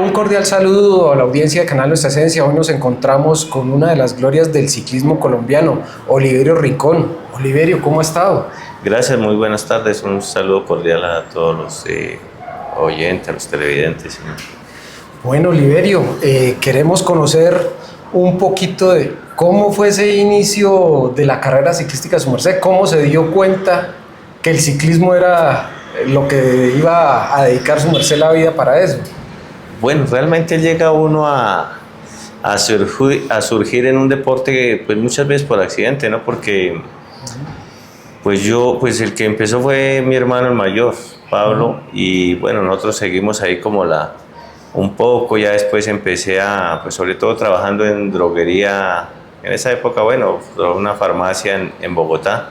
Un cordial saludo a la audiencia de Canal Nuestra Esencia. Hoy nos encontramos con una de las glorias del ciclismo colombiano, Oliverio Rincón. Oliverio, ¿cómo ha estado? Gracias, muy buenas tardes. Un saludo cordial a todos los oyentes, a los televidentes. Bueno, Oliverio, queremos conocer un poquito de cómo fue ese inicio de la carrera ciclística de su merced, cómo se dio cuenta que el ciclismo era lo que iba a dedicar su merced la vida para eso. Bueno, realmente llega uno a surgir en un deporte, pues muchas veces por accidente, ¿no? Porque pues el que empezó fue mi hermano el mayor, Pablo, y bueno, nosotros seguimos ahí como un poco. Ya después empecé pues sobre todo trabajando en droguería, en esa época, bueno, una farmacia en Bogotá.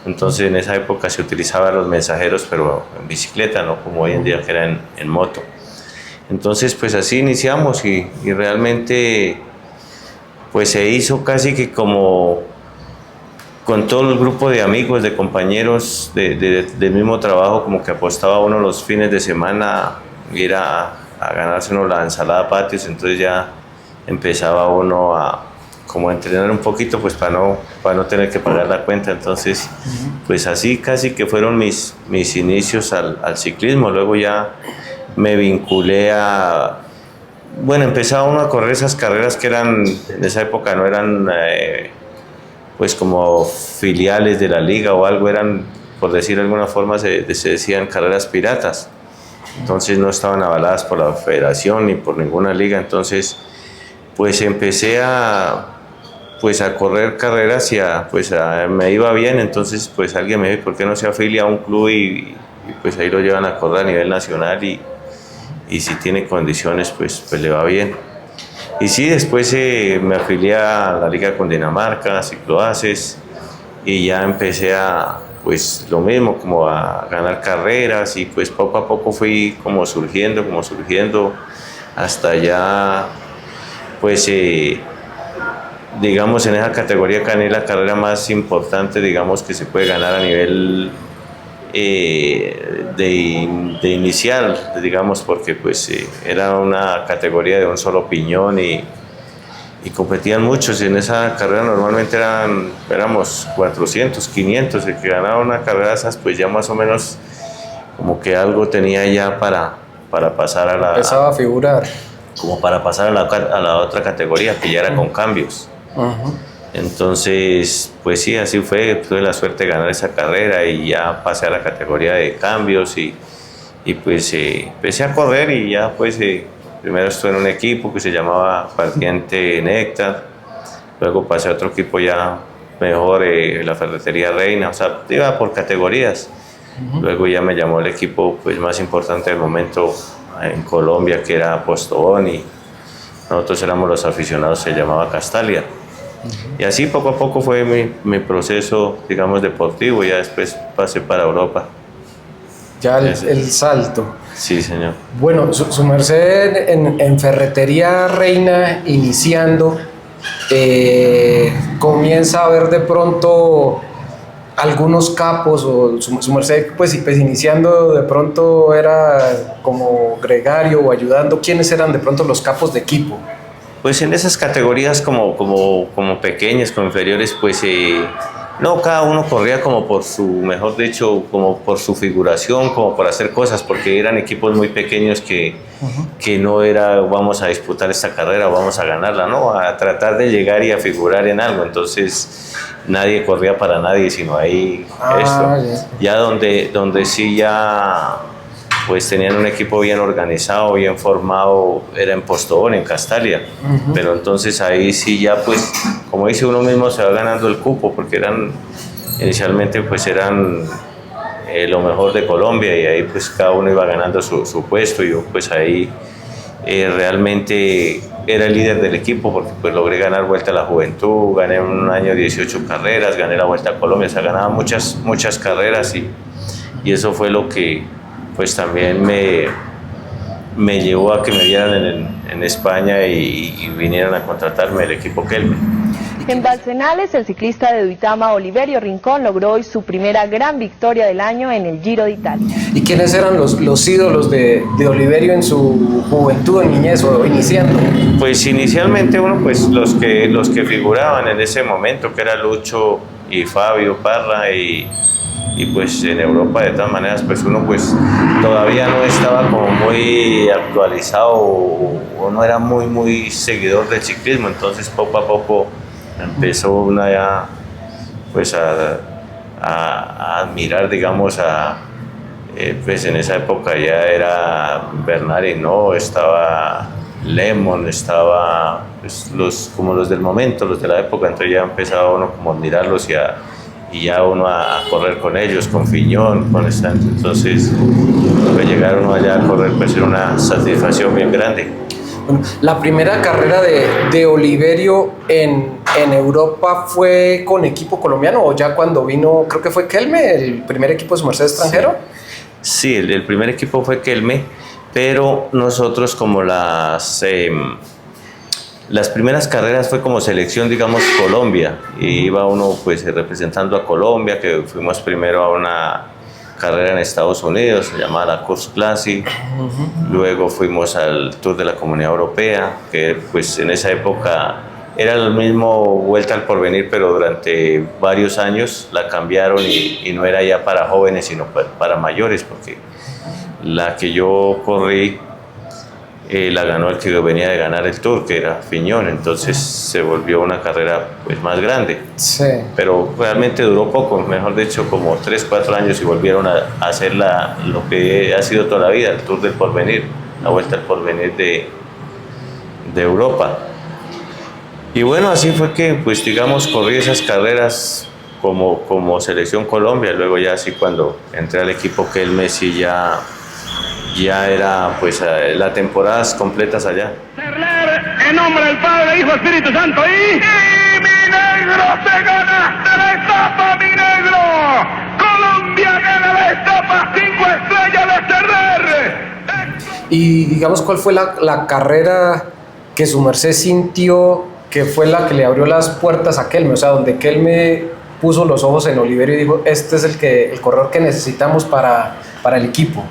Entonces en esa época se utilizaban los mensajeros, pero en bicicleta, no como hoy en día que era en moto. Entonces pues así iniciamos y realmente pues se hizo casi que como con todo el grupo de amigos, de compañeros del mismo trabajo, como que apostaba uno los fines de semana ir a ganarse uno la ensalada patios. Entonces ya empezaba uno a como a entrenar un poquito pues para no tener que pagar la cuenta. Entonces pues así casi que fueron mis inicios al ciclismo. Luego ya me vinculé bueno, empezaba uno a correr esas carreras que eran, en esa época no eran pues como filiales de la liga o algo, eran, por decir de alguna forma, se decían carreras piratas. Entonces no estaban avaladas por la federación ni por ninguna liga. Entonces pues empecé pues a correr carreras y me iba bien. Entonces pues alguien me dijo, ¿por qué no se afilia a un club y pues ahí lo llevan a correr a nivel nacional y si tiene condiciones pues le va bien? Y sí, después me afilié a la Liga Cundinamarca, Cicloaces, y ya empecé pues lo mismo, como a ganar carreras, y pues poco a poco fui como surgiendo, hasta ya, pues digamos en esa categoría gané la carrera más importante, digamos, que se puede ganar a nivel de inicial, digamos, porque pues era una categoría de un solo piñón y competían muchos. En esa carrera normalmente éramos 400, 500. El que ganaba una carrera de esas pues ya más o menos como que algo tenía ya para pasar Empezaba a figurar. Como para pasar a la otra categoría, que ya era con cambios. Entonces, pues sí, así fue. Tuve la suerte de ganar esa carrera y ya pasé a la categoría de cambios y pues empecé a correr y ya pues primero estuve en un equipo que se llamaba Partiente Néctar, luego pasé a otro equipo ya mejor, la Ferretería Reina, o sea, iba por categorías. Luego ya me llamó el equipo pues más importante del momento en Colombia, que era Postobón, y nosotros éramos los aficionados, se llamaba Castalia. Y así poco a poco fue mi proceso, digamos, deportivo. Ya después pasé para Europa. Ya el salto. Sí, señor. Bueno, su merced en Ferretería Reina, iniciando, comienza a ver de pronto algunos capos, o su merced pues iniciando de pronto era como gregario o ayudando. ¿Quiénes eran de pronto los capos de equipo? Pues en esas categorías como pequeñas, como inferiores, pues no, cada uno corría como por mejor dicho, como por su figuración, como por hacer cosas, porque eran equipos muy pequeños que no era vamos a disputar esta carrera, vamos a ganarla, no, a tratar de llegar y a figurar en algo. Entonces nadie corría para nadie, sino ahí ya donde sí ya pues tenían un equipo bien organizado, bien formado, era en Postobón, en Castalia. Pero entonces ahí sí ya pues, como dice uno mismo, se va ganando el cupo, porque inicialmente pues eran lo mejor de Colombia, y ahí pues cada uno iba ganando su puesto. Y yo pues ahí realmente era el líder del equipo, porque pues logré ganar Vuelta a la Juventud, gané un año 18 carreras, gané la Vuelta a Colombia, o sea, ganaba muchas carreras, y eso fue lo que pues también me llevó a que me vieran en España y vinieran a contratarme el equipo Kelme. En Balsenales, el ciclista de Duitama, Oliverio Rincón, logró hoy su primera gran victoria del año en el Giro de Italia. ¿Y quiénes eran los ídolos de Oliverio en su juventud, en niñez o iniciando? Pues inicialmente uno, pues los que figuraban en ese momento, que era Lucho y Fabio Parra, y pues en Europa de todas maneras pues uno pues todavía no estaba como muy actualizado o no era muy seguidor del ciclismo, entonces poco a poco empezó uno ya pues a admirar, digamos, pues en esa época ya era Bernard Hinault, estaba Lemon, estaba pues, como los del momento, los de la época, entonces ya empezaba uno como a admirarlos y ya uno a correr con ellos, con Fiñón, con esta, entonces pues llegar uno allá a correr pues era una satisfacción bien grande. Bueno, la primera carrera de Oliverio en Europa fue con equipo colombiano o ya cuando vino, creo que fue Kelme, el primer equipo de su merced extranjero. Sí, el primer equipo fue Kelme, pero nosotros como las primeras carreras fue como selección, digamos, Colombia, y iba uno pues representando a Colombia, que fuimos primero a una carrera en Estados Unidos, se llamaba la Course Classic, luego fuimos al Tour de la Comunidad Europea, que pues en esa época era el mismo Vuelta al Porvenir, pero durante varios años la cambiaron y no era ya para jóvenes, sino para mayores, porque la que yo corrí la ganó el que venía de ganar el Tour, que era Fiñón, entonces se volvió una carrera pues más grande. Sí. Pero realmente duró poco, mejor dicho, como 3-4 años y volvieron a hacer lo que ha sido toda la vida, el Tour del Porvenir, la Vuelta al Porvenir de Europa. Y bueno, así fue que, pues digamos, corrí esas carreras como Selección Colombia, luego ya así cuando entré al equipo que el Messi ya era pues las temporadas completas allá. En nombre del Padre, Hijo, Espíritu Santo y mi negro, te ganaste la etapa, mi negro. Colombia gana la etapa, 5 estrellas de Ferrer. Y digamos, ¿cuál fue la carrera que su merced sintió que fue la que le abrió las puertas a Kelme? O sea, donde Kelme puso los ojos en Oliverio y dijo, este es el corredor que necesitamos para el equipo.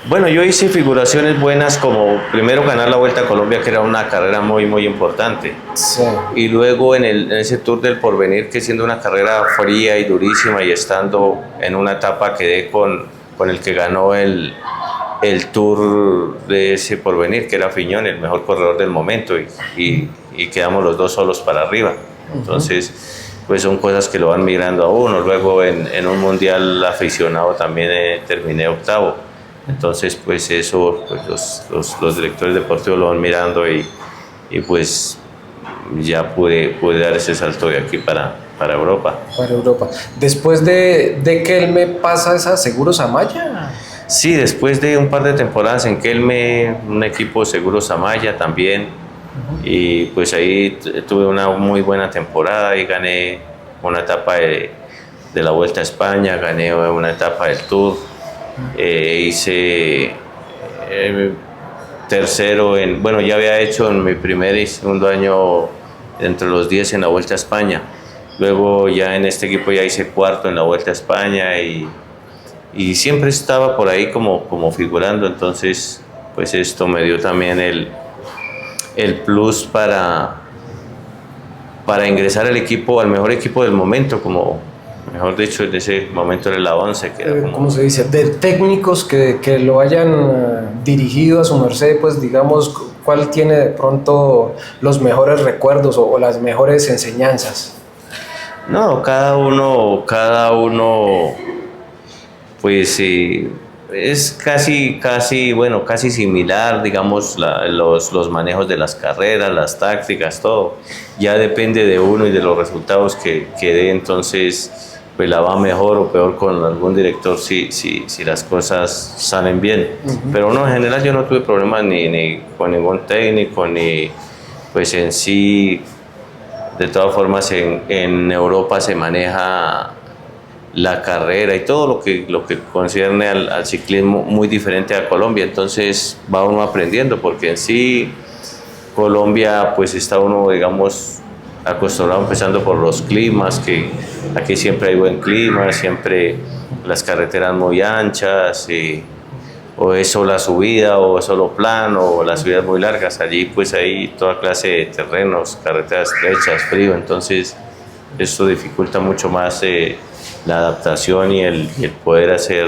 Bueno, yo hice figuraciones buenas como primero ganar la Vuelta a Colombia, que era una carrera muy importante. Sí. Y luego en ese Tour del Porvenir, que siendo una carrera fría y durísima y estando en una etapa quedé con el que ganó el Tour de ese Porvenir, que era Fiñón, el mejor corredor del momento, y quedamos los dos solos para arriba. Entonces, pues son cosas que lo van mirando a uno. Luego en un mundial aficionado también terminé octavo. Entonces, pues eso, pues los directores deportivos lo van mirando y pues ya pude dar ese salto de aquí para Europa. Para Europa. Después de Kelme pasas a Seguros Amaya. Sí, después de un par de temporadas en Kelme, un equipo Seguros Amaya también, y pues ahí tuve una muy buena temporada y gané una etapa de la Vuelta a España, gané una etapa del Tour. Hice tercero ya había hecho en mi primer y segundo año entre los 10 en la Vuelta a España. Luego ya en este equipo ya hice cuarto en la Vuelta a España y siempre estaba por ahí como figurando. Entonces, pues esto me dio también el plus para ingresar al mejor equipo del momento, mejor dicho, en ese momento era la 11. Que era ¿Cómo se dice? De técnicos que lo hayan dirigido a su merced, pues digamos, ¿cuál tiene de pronto los mejores recuerdos o las mejores enseñanzas? No, cada uno, pues es casi similar, digamos, los manejos de las carreras, las tácticas, todo. Ya depende de uno y de los resultados que dé, entonces pues la va mejor o peor con algún director si las cosas salen bien. Pero no, en general yo no tuve problemas ni con ningún técnico, ni pues en sí. De todas formas en Europa se maneja la carrera y todo lo que concierne al ciclismo muy diferente a Colombia, entonces va uno aprendiendo, porque en sí Colombia pues está uno, digamos, acostumbrado empezando por los climas, que aquí siempre hay buen clima, siempre las carreteras muy anchas, o es solo la subida, o es solo plano, o las subidas muy largas. Allí pues hay toda clase de terrenos, carreteras estrechas, frío, entonces esto dificulta mucho más la adaptación y el poder hacer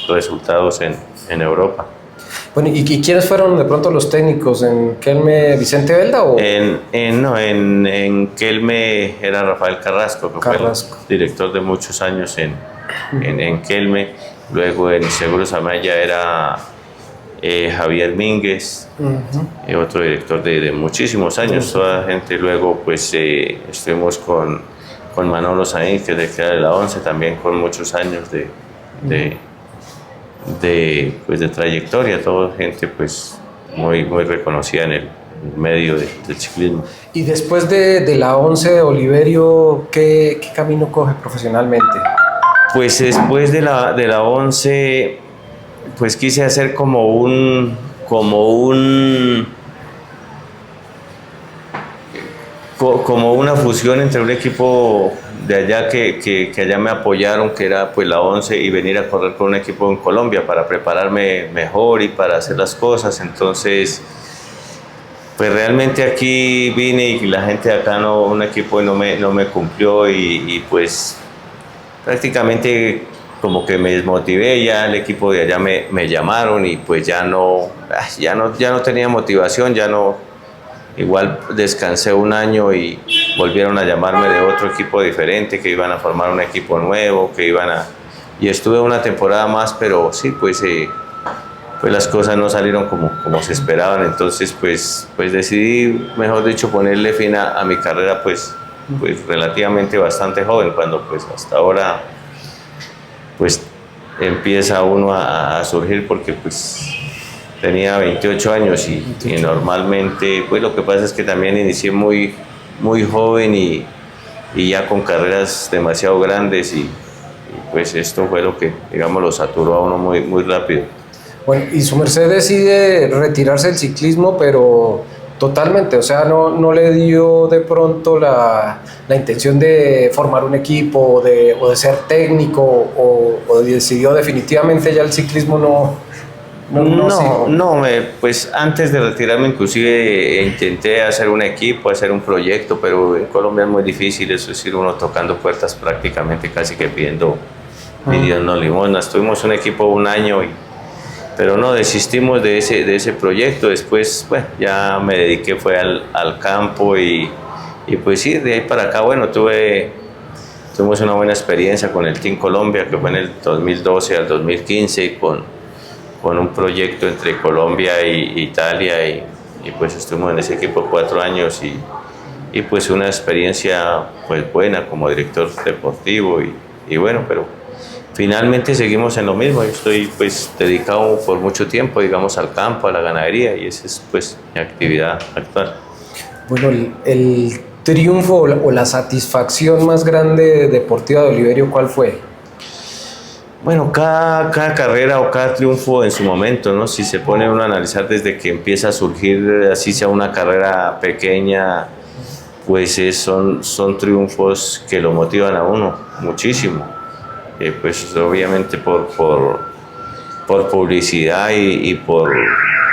resultados en Europa. Bueno, ¿y quiénes fueron de pronto los técnicos? ¿En Kelme, Vicente Belda o...? En Kelme era Rafael Carrasco, que fue el director de muchos años en Kelme. Luego en Seguros Amaya era Javier Mínguez, otro director de muchísimos años, toda la gente. Luego pues estuvimos con Manolo Sainz, que es de la 11, también con muchos años de trayectoria, toda gente pues muy reconocida en el medio del ciclismo. Y después de la 11 de Oliverio, ¿qué camino coge profesionalmente? Pues después de la 11, pues quise hacer como una fusión entre un equipo de allá que allá me apoyaron, que era pues la 11, y venir a correr con un equipo en Colombia para prepararme mejor y para hacer las cosas. Entonces, pues realmente aquí vine y la gente de acá un equipo no me cumplió y pues prácticamente como que me desmotivé. Ya el equipo de allá me llamaron y pues ya no tenía motivación, igual descansé un año y volvieron a llamarme de otro equipo diferente, que iban a formar un equipo nuevo, y estuve una temporada más, pero sí, pues las cosas no salieron como se esperaban. Entonces pues decidí, mejor dicho, ponerle fin a mi carrera pues relativamente bastante joven, cuando pues hasta ahora pues empieza uno a surgir, porque pues tenía 28 años y normalmente pues lo que pasa es que también inicié muy joven y ya con carreras demasiado grandes y pues esto fue lo que, digamos, lo saturó a uno muy rápido. Bueno, y su merced decide retirarse del ciclismo, pero totalmente, o sea, no le dio de pronto la intención de formar un equipo o de ser técnico, o decidió definitivamente ya el ciclismo pues antes de retirarme inclusive intenté hacer un equipo, hacer un proyecto, pero en Colombia es muy difícil, es decir, uno tocando puertas prácticamente, casi que pidiendo limosnas. Tuvimos un equipo un año, pero no, desistimos de ese proyecto. Después, bueno, ya me dediqué fue al campo y pues sí, de ahí para acá, bueno, tuvimos una buena experiencia con el Team Colombia, que fue en el 2012 al 2015, y con un proyecto entre Colombia e Italia, y pues estuvimos en ese equipo 4 años y pues una experiencia pues buena como director deportivo y bueno, pero finalmente seguimos en lo mismo. Yo estoy pues dedicado por mucho tiempo, digamos, al campo, a la ganadería, y esa es pues mi actividad actual. Bueno, el triunfo o la satisfacción más grande deportiva de Oliverio, ¿cuál fue? Bueno, cada carrera o cada triunfo en su momento, ¿no? Si se pone uno a analizar desde que empieza a surgir, así sea una carrera pequeña, pues son triunfos que lo motivan a uno muchísimo. Pues obviamente por publicidad y por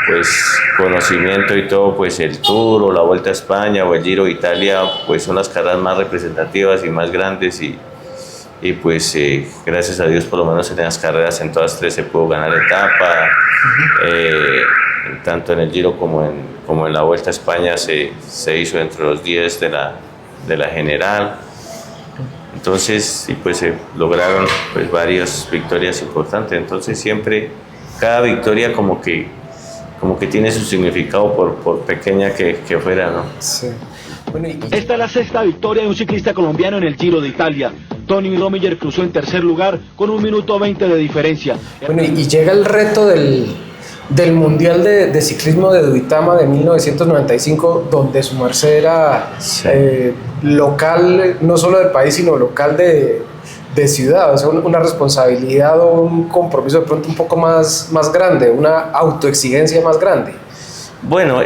pues conocimiento y todo, pues el Tour o la Vuelta a España o el Giro de Italia pues son las carreras más representativas y más grandes, y pues gracias a Dios por lo menos en las carreras, en todas 3 se pudo ganar etapa, tanto en el Giro como en la Vuelta a España se hizo entre los 10 de la general. Entonces, y pues se lograron pues varias victorias importantes. Entonces siempre, cada victoria como que tiene su significado por pequeña que fuera, ¿no? Sí. Bueno, esta es la 6ª victoria de un ciclista colombiano en el Giro de Italia. Tony Rominger cruzó en tercer lugar con 1 minuto 20 de diferencia. Bueno, y llega el reto del Mundial de Ciclismo de Duitama de 1995, donde su merced era local, no solo del país, sino local de ciudad. O sea, una responsabilidad o un compromiso de pronto un poco más grande, una autoexigencia más grande. Bueno,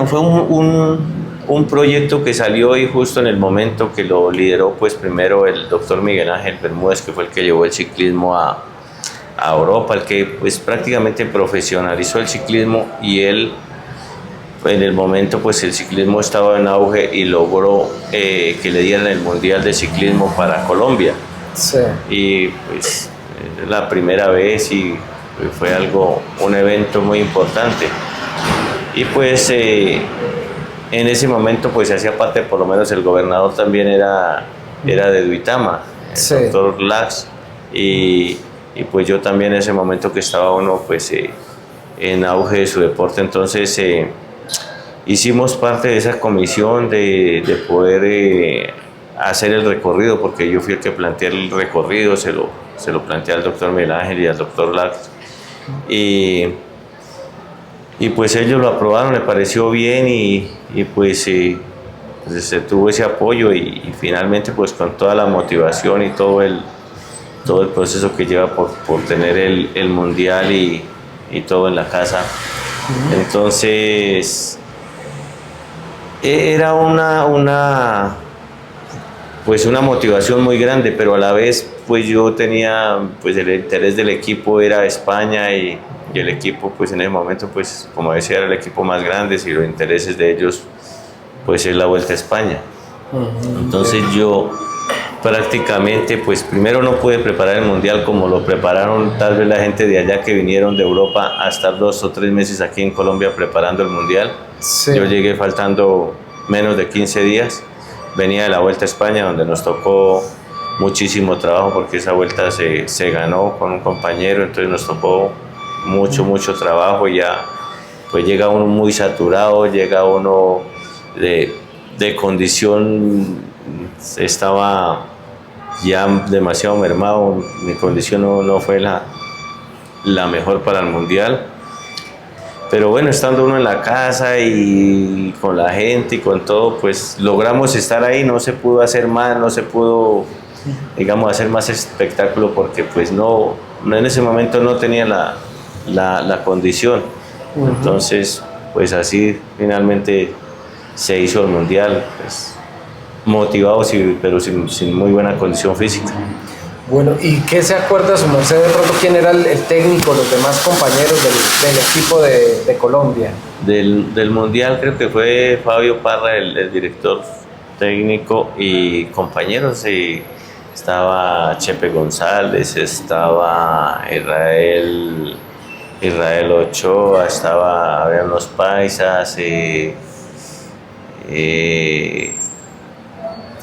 fue un proyecto que salió y justo en el momento que lo lideró pues primero el doctor Miguel Ángel Bermúdez, que fue el que llevó el ciclismo a Europa, el que pues prácticamente profesionalizó el ciclismo, y él en el momento pues el ciclismo estaba en auge y logró que le dieran el Mundial de Ciclismo para Colombia. Sí. Y pues la primera vez y fue un evento muy importante. Y pues en ese momento pues hacía parte, por lo menos el gobernador también era de Duitama, el Sí. doctor Lax, y pues yo también en ese momento que estaba uno pues en auge de su deporte, entonces hicimos parte de esa comisión de poder hacer el recorrido, porque yo fui el que planteé el recorrido, se lo planteé al doctor Miguel Ángel y al doctor Lax, y pues ellos lo aprobaron, le pareció bien, y pues se tuvo ese apoyo, y finalmente pues con toda la motivación y todo el proceso que lleva por tener el mundial y todo en la casa. Entonces era una motivación muy grande, pero a la vez pues yo tenía pues el interés del equipo era España, y el equipo pues en ese momento pues como decía era el equipo más grande, y los intereses de ellos pues es la Vuelta a España. Entonces yo prácticamente pues primero no pude preparar el mundial como lo prepararon tal vez la gente de allá que vinieron de Europa a estar 2 o 3 meses aquí en Colombia preparando el mundial. Sí. Yo llegué faltando menos de 15 días, venía de la Vuelta a España donde nos tocó muchísimo trabajo, porque esa vuelta se ganó con un compañero, entonces nos tocó mucho trabajo, y ya pues llega uno muy saturado, llega uno de condición, estaba ya demasiado mermado, mi condición no fue la mejor para el mundial, pero bueno, estando uno en la casa y con la gente y con todo, pues logramos estar ahí, no se pudo hacer más, no se pudo, digamos, hacer más espectáculo, porque pues no en ese momento no tenía la condición. Entonces pues así finalmente se hizo el mundial, pues motivados pero sin muy buena condición física. Bueno, ¿y qué se acuerda su merced de pronto quién era el técnico, los demás compañeros del equipo de Colombia? Del mundial creo que fue Fabio Parra el director técnico, y compañeros, estaba Chepe González, estaba Israel Ochoa, había unos paisas,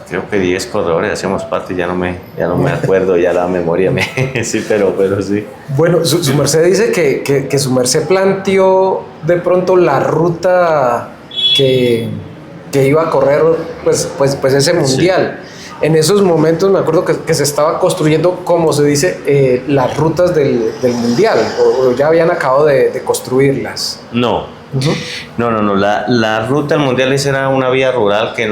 creo que 10 corredores hacíamos parte, ya no me acuerdo, ya la memoria sí, pero sí. Bueno, su merced dice que su merced planteó de pronto la ruta que iba a correr pues ese mundial. Sí. En esos momentos me acuerdo que se estaba construyendo, como se dice, las rutas del mundial, o ya habían acabado de construirlas. No. No. La ruta del mundial era una vía rural que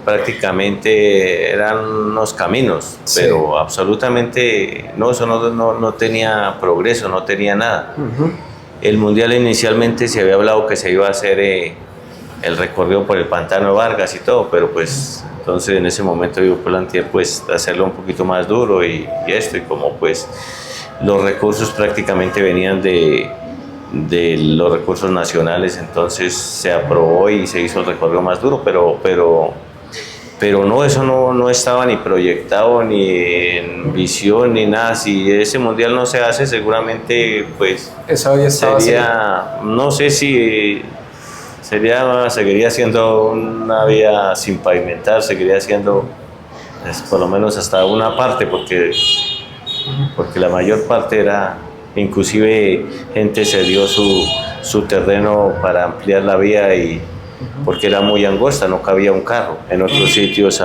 prácticamente eran unos caminos, sí. Pero absolutamente eso no tenía progreso, no tenía nada. El mundial inicialmente se había hablado que se iba a hacer el recorrido por el Pantano de Vargas y todo, pero pues entonces en ese momento yo planteé pues hacerlo un poquito más duro y como pues los recursos prácticamente venían de los recursos nacionales, entonces se aprobó y se hizo el recorrido más duro, pero no, eso no estaba ni proyectado, ni en visión, ni nada. Si ese mundial no se hace, seguramente pues sería, no sé si seguiría siendo una vía sin pavimentar, seguiría siendo por lo menos hasta una parte, porque la mayor parte era, inclusive gente cedió su terreno para ampliar la vía, porque era muy angosta, no cabía un carro. En otros sitios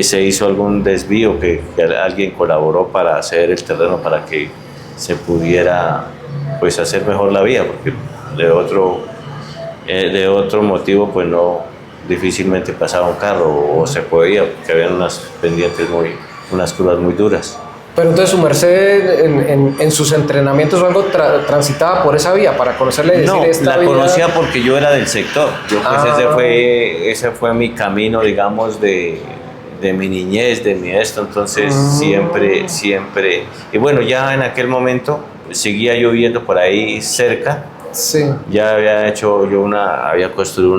se hizo algún desvío que alguien colaboró para hacer el terreno para que se pudiera pues hacer mejor la vía, porque de otro motivo pues difícilmente pasaba un carro, o se podía, porque habían unas pendientes unas curvas muy duras. Pero entonces su merced en sus entrenamientos o algo transitaba por esa vía para conocerle y decir No, esta la vía... conocía porque yo era del sector. Yo pues ese fue mi camino, digamos, de mi niñez, de mi esto, entonces siempre. Y bueno, ya en aquel momento pues, seguía yo viviendo por ahí cerca. Sí. Ya había hecho yo había construido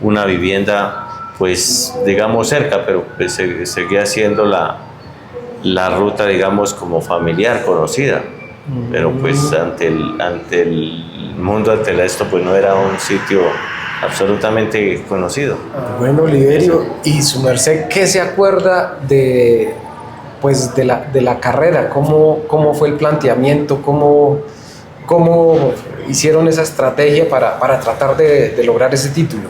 una vivienda, pues digamos cerca, pero pues, seguía siendo la ruta, digamos, como familiar, conocida. Pero pues ante el mundo, ante esto, pues no era un sitio absolutamente conocido. Bueno, Oliverio, ¿y su merced qué se acuerda de la carrera? ¿Cómo fue el planteamiento? ¿Cómo hicieron esa estrategia para tratar de lograr ese título?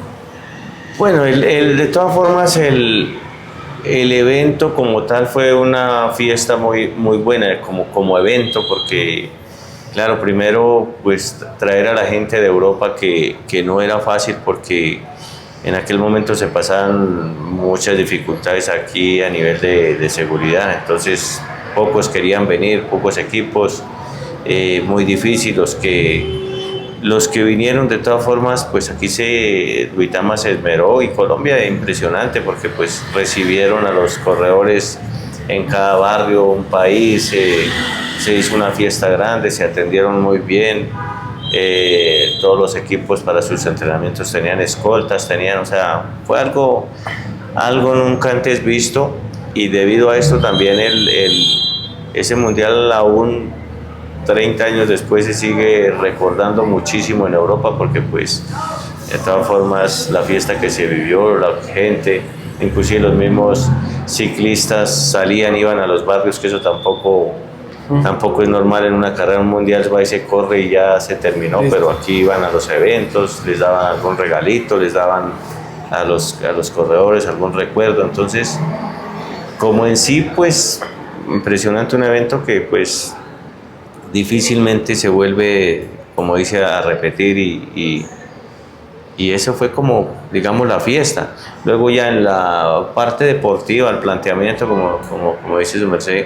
Bueno, de todas formas, el evento como tal fue una fiesta muy, muy buena como evento, porque, claro, primero, pues traer a la gente de Europa que no era fácil, porque en aquel momento se pasaban muchas dificultades aquí a nivel de seguridad, entonces pocos querían venir, pocos equipos, muy difícil. Los que vinieron, de todas formas, pues aquí Duitama se esmeró, y Colombia impresionante, porque pues recibieron a los corredores en cada barrio, un país, se hizo una fiesta grande, se atendieron muy bien, todos los equipos para sus entrenamientos tenían escoltas, o sea, fue algo nunca antes visto, y debido a esto también ese mundial aún 30 años después se sigue recordando muchísimo en Europa, porque pues de todas formas la fiesta que se vivió, la gente, inclusive los mismos ciclistas salían, iban a los barrios, que eso tampoco es normal en una carrera mundial, va y se corre y ya se terminó, pero aquí iban a los eventos, les daban algún regalito, les daban a los corredores algún recuerdo. Entonces, como en sí, pues impresionante, un evento que pues difícilmente se vuelve, como dice, a repetir, y eso fue como, digamos, la fiesta. Luego ya en la parte deportiva, el planteamiento, como dice su merced,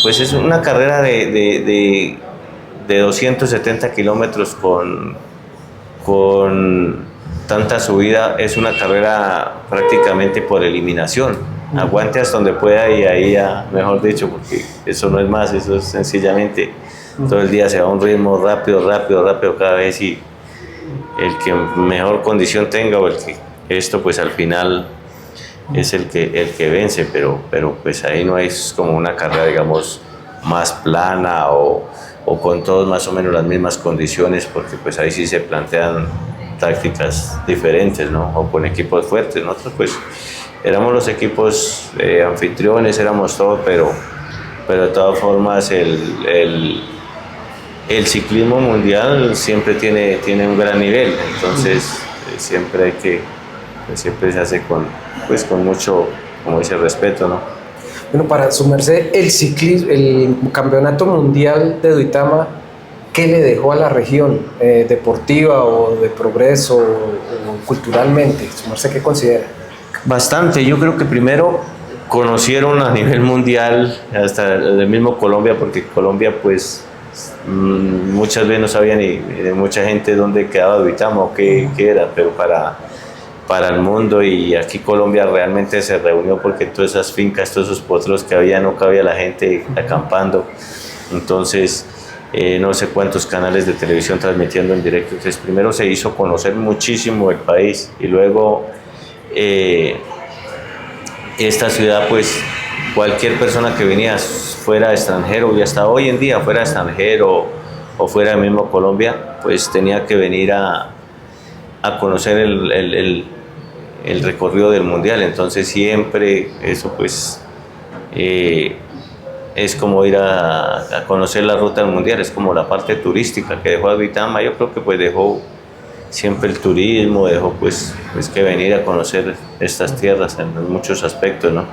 pues es una carrera de 270 kilómetros con tanta subida. Es una carrera prácticamente por eliminación. Aguante hasta donde pueda, y ahí ya, mejor dicho, porque eso no es más, eso es sencillamente todo el día se va a un ritmo rápido cada vez, y el que mejor condición tenga, o el que esto pues al final es el que vence, pero pues ahí no es como una carrera, digamos, más plana o con todos más o menos las mismas condiciones, porque pues ahí sí se plantean tácticas diferentes, ¿no? O con equipos fuertes. Nosotros pues éramos los equipos anfitriones, éramos todo, pero de todas formas el ciclismo mundial siempre tiene un gran nivel, entonces siempre se hace con mucho, como dice, respeto, ¿no? Bueno, para su merced, el campeonato mundial de Duitama, ¿qué le dejó a la región? ¿Deportiva o de progreso o culturalmente? Su merced, ¿qué considera? Bastante. Yo creo que primero conocieron a nivel mundial, hasta el mismo Colombia, porque Colombia pues muchas veces no sabía ni de mucha gente dónde quedaba Duitama o qué era, pero para el mundo, y aquí Colombia realmente se reunió, porque en todas esas fincas, todos esos potros que había, no cabía la gente acampando. Entonces no sé cuántos canales de televisión transmitiendo en directo. Entonces primero se hizo conocer muchísimo el país, y luego esta ciudad, pues cualquier persona que venía fuera extranjero, y hasta hoy en día fuera extranjero o fuera del mismo Colombia, pues tenía que venir a conocer el recorrido del mundial. Entonces siempre eso pues es como ir a conocer la ruta del mundial, es como la parte turística que dejó Duitama. Yo creo que pues dejó siempre el turismo, dejó pues que venir a conocer estas tierras en muchos aspectos, ¿no?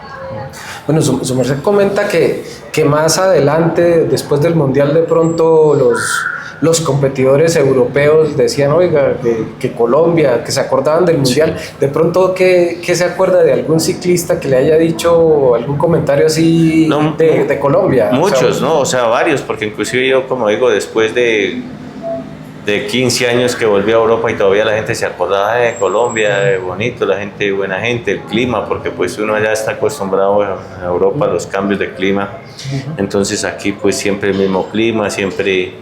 Bueno, su merced comenta que más adelante, después del mundial, de pronto los competidores europeos decían, oiga, que Colombia, que se acordaban del Mundial. De pronto, ¿qué se acuerda de algún ciclista que le haya dicho algún comentario así de Colombia? Muchos, ¿no? O sea, varios, porque inclusive yo, como digo, después de 15 años que volví a Europa y todavía la gente se acordaba de Colombia, bonito, la gente, buena gente, el clima, porque pues uno allá está acostumbrado a Europa a los cambios de clima, entonces aquí pues siempre el mismo clima, siempre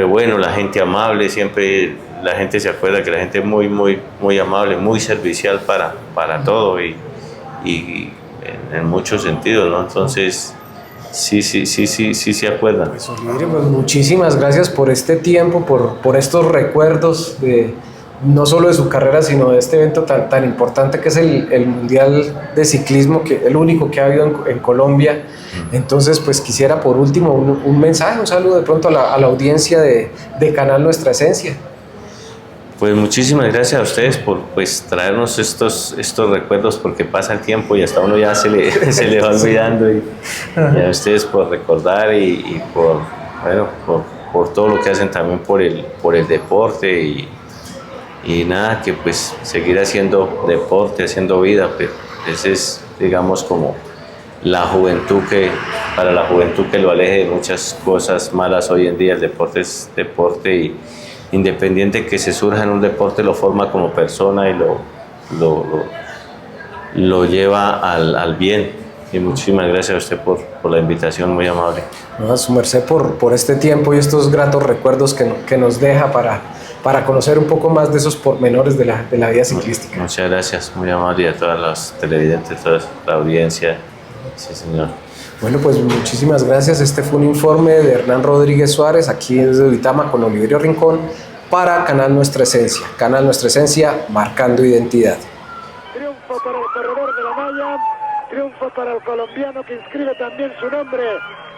bueno, la gente amable, siempre la gente se acuerda que la gente es muy amable, muy servicial para todo y en muchos sentidos, ¿no? Entonces sí se acuerdan. Pues, Oliverio, pues muchísimas gracias por este tiempo, por estos recuerdos no solo de su carrera, sino de este evento tan importante que es el Mundial de Ciclismo, el único que ha habido en Colombia. Entonces, pues quisiera por último un mensaje, un saludo de pronto a la audiencia de Canal Nuestra Esencia. Pues muchísimas gracias a ustedes por pues traernos estos recuerdos, porque pasa el tiempo y hasta uno ya se le va olvidando, y a ustedes por recordar y por todo lo que hacen también por el deporte y nada, que pues seguir haciendo deporte, haciendo vida, pero ese es, digamos, como la juventud, para la juventud que lo aleje de muchas cosas malas hoy en día. El deporte es deporte y independiente que se surja en un deporte, lo forma como persona y lo lleva al bien. Y muchísimas gracias a usted por la invitación, muy amable. No, a su merced por este tiempo y estos gratos recuerdos que nos deja para conocer un poco más de esos pormenores de la vida ciclística. Muchas gracias, muy amable, y a todos los televidentes, toda la audiencia. Sí, señor. Bueno, pues muchísimas gracias. Este fue un informe de Hernán Rodríguez Suárez, aquí desde Duitama con Oliverio Rincón, para Canal Nuestra Esencia. Canal Nuestra Esencia, marcando identidad. Triunfo para el corredor de la malla, triunfo para el colombiano que inscribe también su nombre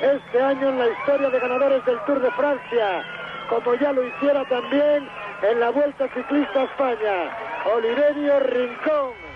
este año en la historia de ganadores del Tour de Francia, como ya lo hiciera también en la Vuelta Ciclista a España. Oliverio Rincón.